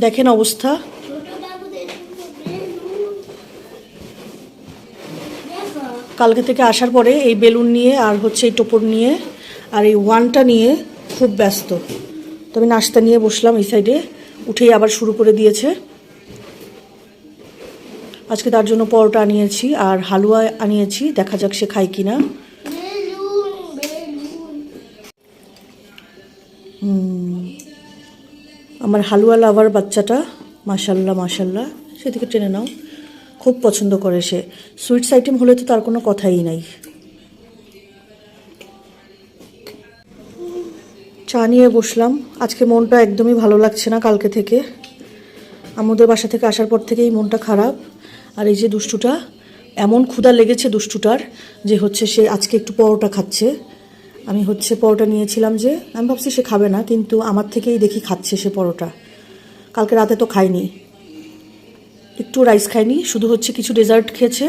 দেখেন অবস্থা। কালকে থেকে আসার পরে এই বেলুন নিয়ে আর হচ্ছে এই টোপর নিয়ে আর এই ওয়ানটা নিয়ে খুব ব্যস্ত। তো আমি নাস্তা নিয়ে বসলাম এই সাইডে, উঠেই আবার শুরু করে দিয়েছে। আজকে তার জন্য পরোটা আনিয়েছি আর হালুয়া আনিয়েছি, দেখা যাক সে খায় কিনা। আমার হালুয়া লাভার বাচ্চাটা, মাশাল্লাহ মাশাল্লাহ, সেদিকে টেনে নাও, খুব পছন্দ করে সে। সুইটস আইটেম হলে তো তার কোনো কথাই নাই। চা নিয়ে বসলাম। আজকে মনটা একদমই ভালো লাগছে না কালকে থেকে, আমাদের বাসা থেকে আসার পর থেকেই মনটা খারাপ। আর এই যে দুষ্টুটা, এমন ক্ষুধা লেগেছে দুষ্টুটার যে হচ্ছে সে আজকে একটু পরোটা খাচ্ছে। আমি হচ্ছে পরোটা নিয়েছিলাম, যে আমি ভাবছি সে খাবে না, কিন্তু আমার থেকেই দেখি খাচ্ছে সে পরোটা। কালকে রাতে তো খায়নি, একটু রাইস খায়নি, শুধু হচ্ছে কিছু ডেজার্ট খেয়েছে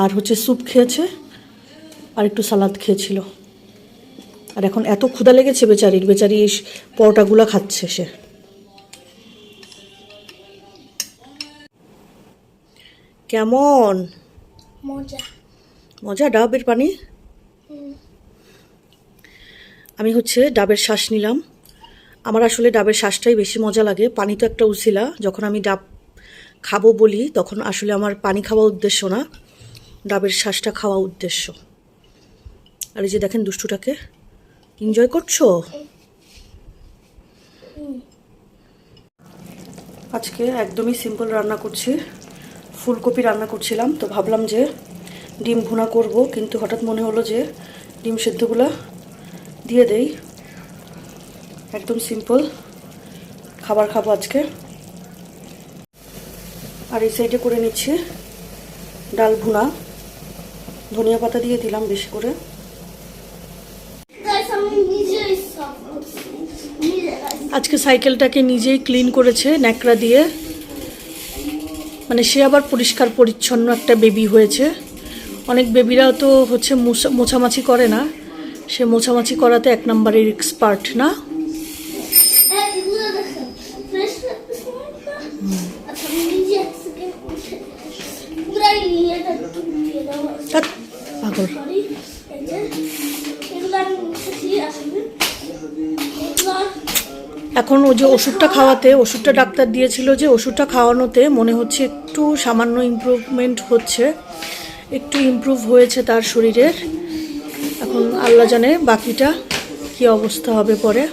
আর হচ্ছে স্যুপ খেয়েছে আর একটু সালাদ খেয়েছিল। আর এখন এত ক্ষুধা লেগেছে বেচারি পরোটাগুলো খাচ্ছে সে। কেমন মজা মজা ডাবের পানি? আমি হচ্ছে ডাবের শ্বাস নিলাম। আমার আসলে ডাবের শ্বাসটাই বেশি মজা লাগে, পানি তো একটা উছিলা। যখন আমি ডাব খাবো বলি তখন আসলে আমার পানি খাওয়া উদ্দেশ্য না, ডাবের শ্বাসটা খাওয়া উদ্দেশ্য। আর এই যে দেখেন দুষ্টুটাকে, এনজয় করছো? আজকে একদমই সিম্পল রান্না করছি, ফুলকপি রান্না করছিলাম। তো ভাবলাম যে ডিম ভুনা করব, কিন্তু হঠাৎ মনে হলো যে ডিম সেদ্ধগুলো দিয়ে দেই। একদম সিম্পল খাবার খাবো আজকে। আর এই সাইডে করে নিচ্ছি ডাল ভুনা, ধনিয়া পাতা দিয়ে দিলাম বেশি করে। আজকে সাইকেলটাকে নিজেই ক্লিন করেছে ন্যাকড়া দিয়ে, মানে সে আবার পরিষ্কার পরিচ্ছন্ন একটা বেবি হয়েছে। অনেক বেবিরা তো হচ্ছে মোছামাছি করে না, সে মোছামাছি করাতে এক নম্বরের এক্সপার্ট না। পাগল। এখন ওই যে ওষুধটা খাওয়াতে, ওষুধটা ডাক্তার দিয়েছিল, যে ওষুধটা খাওয়ানোতে মনে হচ্ছে একটু সামান্য ইমপ্রুভমেন্ট হচ্ছে, একটু ইমপ্রুভ হয়েছে তার শরীরের। এখন আল্লাহ জানে বাকিটা কি অবস্থা হবে পরে।